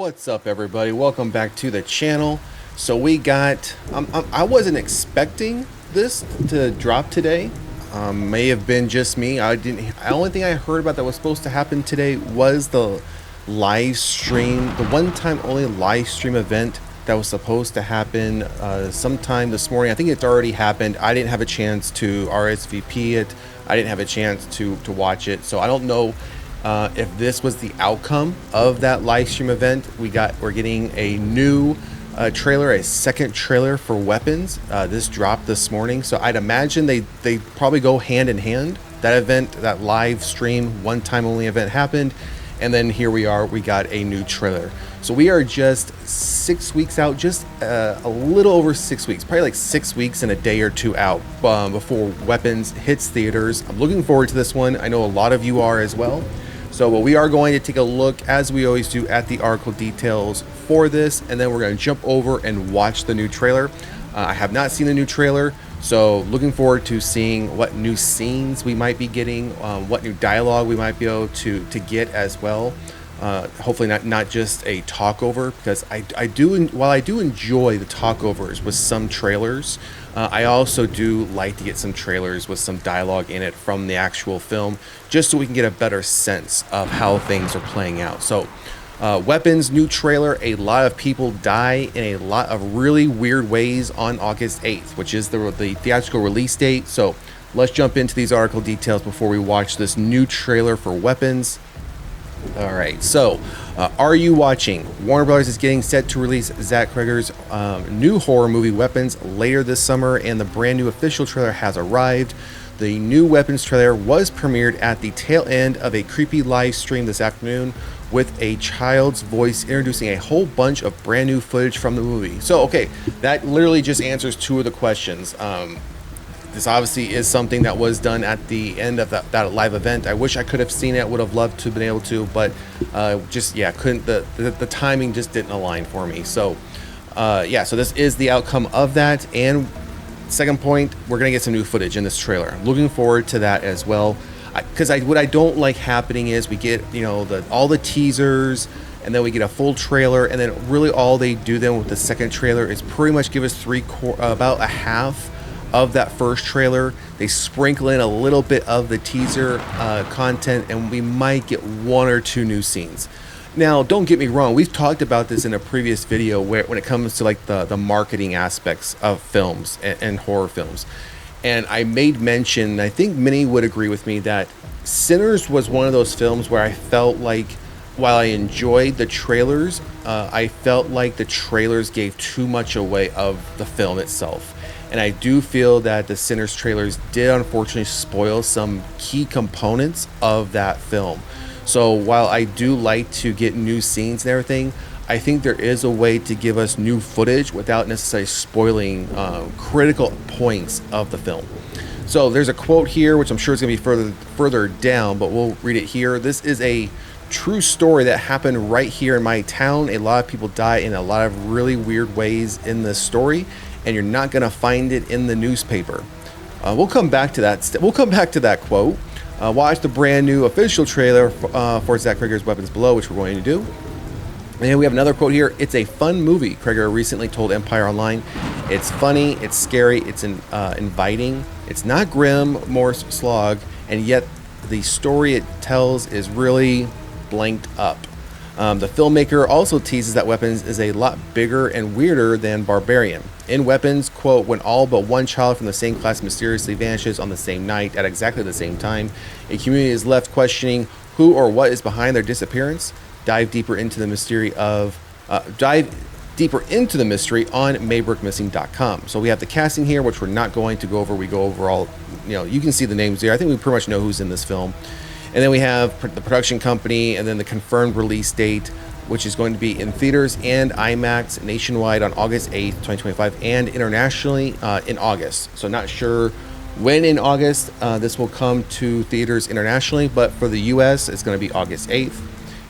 What's up, everybody? Welcome back to the channel. So we got I wasn't expecting this to drop today. May have been just me. The only thing I heard about that was supposed to happen today was the live stream, the one-time only live stream event that was supposed to happen sometime this morning. I think it's already happened. I didn't have a chance to RSVP it. I didn't have a chance to watch it, so I don't know if this was the outcome of that live stream event. We're getting a new trailer, a second trailer for Weapons. This dropped this morning, so I'd imagine they probably go hand in hand. That event, that live stream, one-time only event happened, and then here we are. We got a new trailer. So we are just 6 weeks out, just a little over 6 weeks, probably like 6 weeks and a day or two out before Weapons hits theaters. I'm looking forward to this one. I know a lot of you are as well. So we are going to take a look, as we always do, at the article details for this, and then we're going to jump over and watch the new trailer. I have not seen the new trailer, so looking forward to seeing what new scenes we might be getting, what new dialogue we might be able to get as well. Hopefully not just a talkover, because while I do enjoy the talkovers with some trailers, I also do like to get some trailers with some dialogue in it from the actual film, just so we can get a better sense of how things are playing out. So Weapons new trailer. A lot of people die in a lot of really weird ways on August 8th, which is the theatrical release date. So let's jump into these article details before we watch this new trailer for Weapons. All right, so are you watching? Warner Brothers is getting set to release Zach Cregger's new horror movie Weapons later this summer, and the brand new official trailer has arrived. The new Weapons trailer was premiered at the tail end of a creepy live stream this afternoon, with a child's voice introducing a whole bunch of brand new footage from the movie. So okay, that literally just answers two of the questions. This obviously is something that was done at the end of that live event. I wish I could have seen it, would have loved to have been able to, but couldn't. The timing just didn't align for me. So so this is the outcome of that. And second point, we're gonna get some new footage in this trailer. Looking forward to that as well. Because what I don't like happening is we get all the teasers, and then we get a full trailer, and then really all they do then with the second trailer is pretty much give us about a half of that first trailer. They sprinkle in a little bit of the teaser content, and we might get one or two new scenes. Now, don't get me wrong, we've talked about this in a previous video when it comes to like the marketing aspects of films and horror films. And I made mention, I think many would agree with me, that Sinners was one of those films where I felt like, while I enjoyed the trailers, I felt like the trailers gave too much away of the film itself. And I do feel that the Sinners trailers did unfortunately spoil some key components of that film. So while I do like to get new scenes and everything, I think there is a way to give us new footage without necessarily spoiling critical points of the film. So there's a quote here, which I'm sure is going to be further down, but we'll read it here. This is a true story that happened right here in my town. A lot of people die in a lot of really weird ways in this story, and you're not going to find it in the newspaper. We'll come back to that. We'll come back to that quote. Watch the brand new official trailer for Zach Cregger's Weapons below, which we're going to do. And we have another quote here. It's a fun movie, Cregger recently told Empire Online. It's funny, it's scary, it's inviting. It's not grim, more slog, and yet the story it tells is really blanked up. The filmmaker also teases that Weapons is a lot bigger and weirder than Barbarian. In Weapons, quote, when all but one child from the same class mysteriously vanishes on the same night at exactly the same time, a community is left questioning who or what is behind their disappearance. Dive deeper into the mystery on maybrookmissing.com. So we have the casting here, which we're not going to go over. We go over all, you can see the names there. I think we pretty much know who's in this film. And then we have the production company, and then the confirmed release date, which is going to be in theaters and IMAX nationwide on August 8th, 2025, and internationally in August. So not sure when in August this will come to theaters internationally, but for the US, it's going to be August 8th.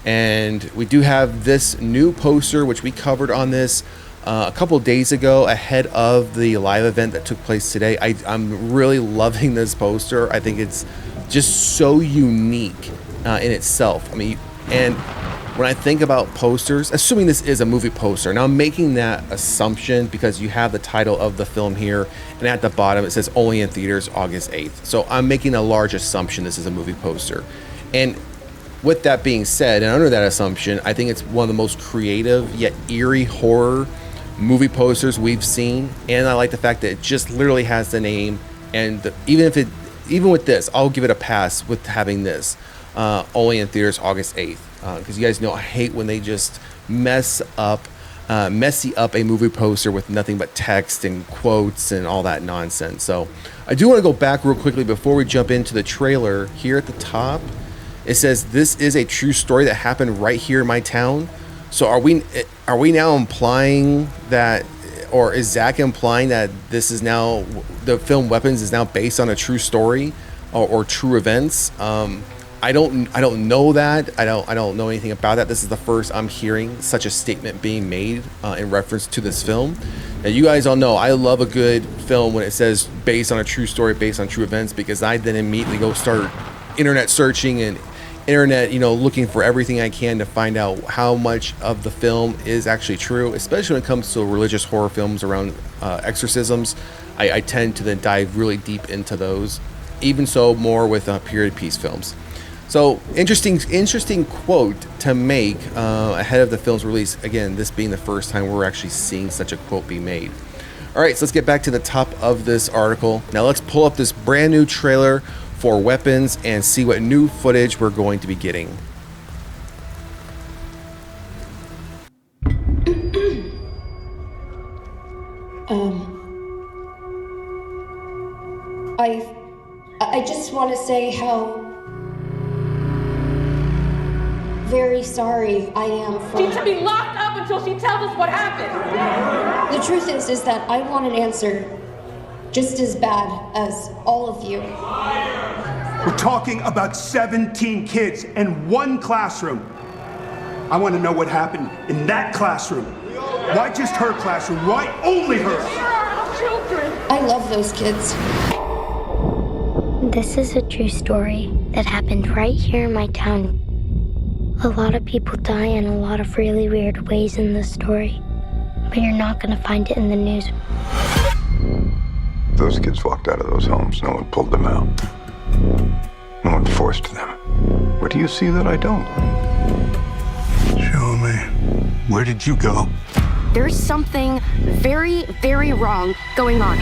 And we do have this new poster, which we covered on this a couple days ago ahead of the live event that took place today. I'm really loving this poster. I think it's just so unique in itself. I mean, and when I think about posters, assuming this is a movie poster, now I'm making that assumption because you have the title of the film here, and at the bottom it says only in theaters August 8th. So I'm making a large assumption this is a movie poster. And with that being said, and under that assumption, I think it's one of the most creative yet eerie horror movie posters we've seen. And I like the fact that it just literally has the name, and even with this, I'll give it a pass with having this only in theaters August 8th. Because you guys know I hate when they just messy up a movie poster with nothing but text and quotes and all that nonsense. So I do want to go back real quickly before we jump into the trailer. Here at the top, it says this is a true story that happened right here in my town. So are we now implying that, or is Zach implying that this is now, the film Weapons is now based on a true story or true events? I don't know that. I don't know anything about that. This is the first I'm hearing such a statement being made in reference to this film. Now, you guys all know I love a good film when it says based on a true story, based on true events, because I then immediately go start internet searching and internet, looking for everything I can to find out how much of the film is actually true, especially when it comes to religious horror films around exorcisms. I tend to then dive really deep into those, even so more with period piece films. So interesting quote to make ahead of the film's release. Again, this being the first time we're actually seeing such a quote be made. All right, so let's get back to the top of this article. Now let's pull up this brand new trailer for Weapons and see what new footage we're going to be getting. I just want to say how very sorry I am for... She should be locked up until she tells us what happened. The truth is that I want an answer just as bad as all of you. We're talking about 17 kids in one classroom. I want to know what happened in that classroom. Why just her classroom? Why only her? They're our children. I love those kids. This is a true story that happened right here in my town. A lot of people die in a lot of really weird ways in this story, but you're not going to find it in the news. Those kids walked out of those homes. No one pulled them out. No one forced them. What do you see that I don't? Show me. Where did you go? There's something very, very wrong going on.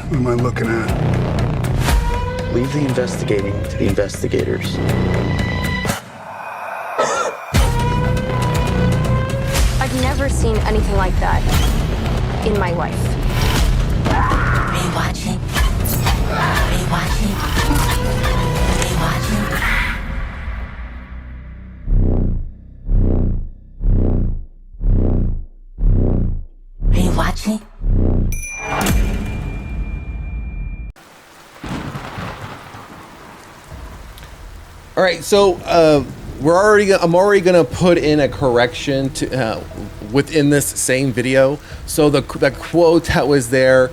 What am I looking at? Leave the investigating to the investigators. I've never seen anything like that in my life. Are you watching? Are you watching? Are you watching? Are you watching? All right, so I'm already gonna put in a correction to within this same video. So the quote that was there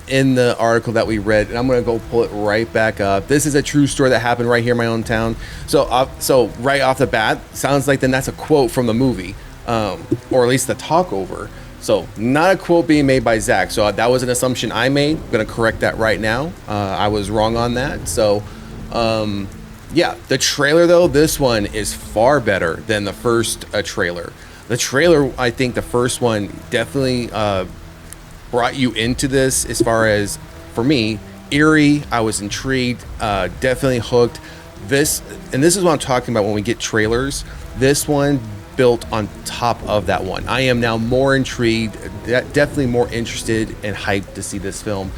in the article that we read, and I'm gonna go pull it right back up. This is a true story that happened right here in my own town. So right off the bat, sounds like then that's a quote from the movie, or at least the talk over. So not a quote being made by Zach. So that was an assumption I made. I'm gonna correct that right now. I was wrong on that. So. Yeah, the trailer though, this one is far better than the first trailer. The trailer, I think the first one definitely brought you into this as far as, for me, eerie. I was intrigued, definitely hooked. This is what I'm talking about when we get trailers. This one built on top of that one. I am now more intrigued, definitely more interested and hyped to see this film.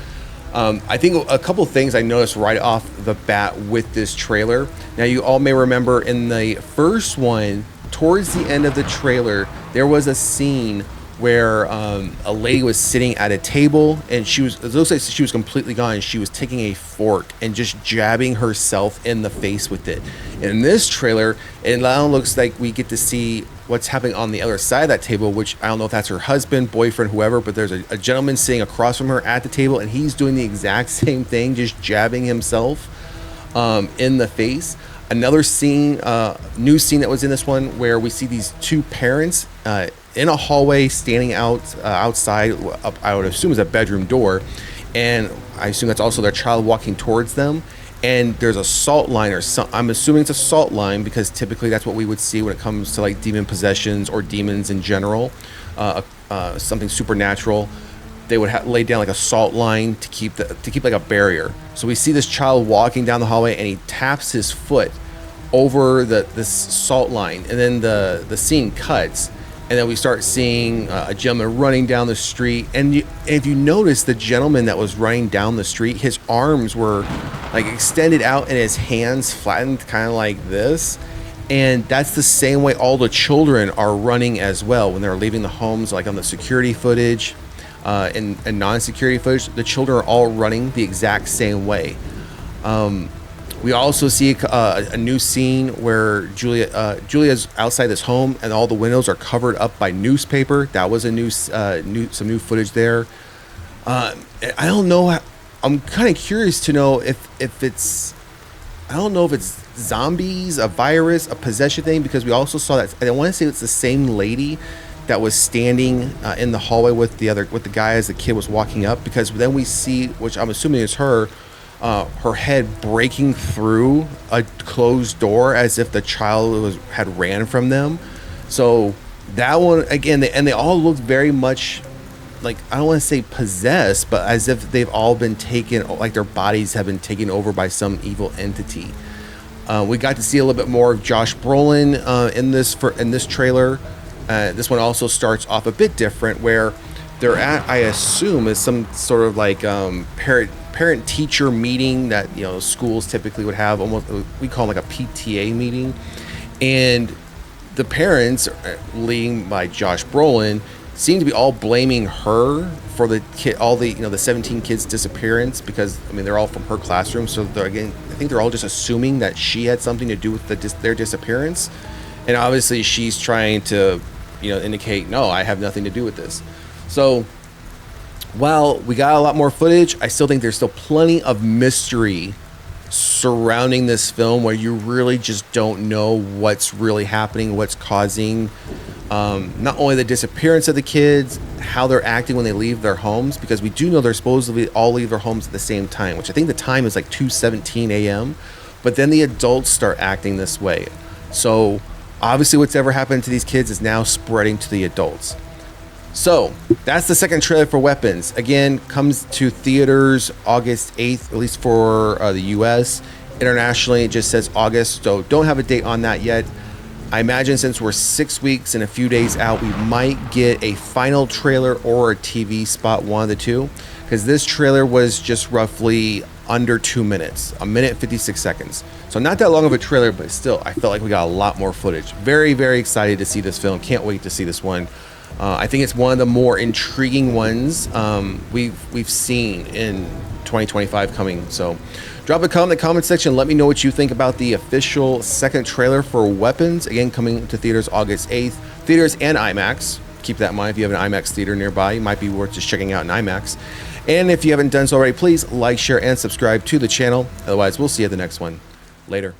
I think a couple things I noticed right off the bat with this trailer. Now, you all may remember in the first one, towards the end of the trailer, there was a scene where a lady was sitting at a table, and it looks like she was completely gone, and she was taking a fork and just jabbing herself in the face with it. In this trailer, it now looks like we get to see what's happening on the other side of that table, which I don't know if that's her husband, boyfriend, whoever, but there's a gentleman sitting across from her at the table, and he's doing the exact same thing, just jabbing himself in the face. Another scene, new scene that was in this one, where we see these two parents in a hallway standing outside. I would assume is a bedroom door, and I assume that's also their child walking towards them. And there's a salt line, or I'm assuming it's a salt line, because typically that's what we would see when it comes to like demon possessions or demons in general, something supernatural. They would lay down like a salt line to keep like a barrier. So we see this child walking down the hallway, and he taps his foot over this salt line, and then the scene cuts, and then we start seeing a gentleman running down the street. And if you notice, the gentleman that was running down the street, his arms were like extended out and his hands flattened kind of like this. And that's the same way all the children are running as well when they're leaving the homes. Like on the security footage and non-security footage, the children are all running the exact same way. We also see a new scene where Julia's outside this home, and all the windows are covered up by newspaper. That was some new footage there. I don't know. I'm kind of curious to know if it's, I don't know if it's zombies, a virus, a possession thing, because we also saw that. I want to say it's the same lady that was standing in the hallway with the guy as the kid was walking up, because then we see, which I'm assuming is her head breaking through a closed door as if the child had ran from them. So that one again, they all looked very much like, I don't want to say possessed, but as if they've all been taken, like their bodies have been taken over by some evil entity. We got to see a little bit more of Josh Brolin in this trailer. This one also starts off a bit different, where they're at, I assume, is some sort of like parent-teacher meeting that schools typically would have. Almost, we call them like a PTA meeting, and the parents, leading by Josh Brolin, seem to be all blaming her for the kid, all the 17 kids' disappearance, because they're all from her classroom. So I think they're all just assuming that she had something to do with their disappearance, and obviously she's trying to indicate, no, I have nothing to do with this. So while we got a lot more footage, I still think there's still plenty of mystery surrounding this film, where you really just don't know what's really happening, what's causing not only the disappearance of the kids, how they're acting when they leave their homes, because we do know they're supposedly all leave their homes at the same time, which I think the time is like 2:17 a.m. But then the adults start acting this way. So obviously what's ever happened to these kids is now spreading to the adults. So that's the second trailer for Weapons. Again, comes to theaters August 8th, at least for the US. Internationally, it just says August, so don't have a date on that yet. I imagine since we're 6 weeks and a few days out, we might get a final trailer or a TV spot, one of the two, because this trailer was just roughly under 2 minutes, 1 minute 56 seconds. So not that long of a trailer, but still, I felt like we got a lot more footage. Very, very excited to see this film. Can't wait to see this one. I think it's one of the more intriguing ones we've seen in 2025 coming. So drop a comment in the comment section. Let me know what you think about the official second trailer for Weapons. Again, coming to theaters August 8th. Theaters and IMAX. Keep that in mind. If you have an IMAX theater nearby, it might be worth just checking out an IMAX. And if you haven't done so already, please like, share, and subscribe to the channel. Otherwise, we'll see you at the next one. Later.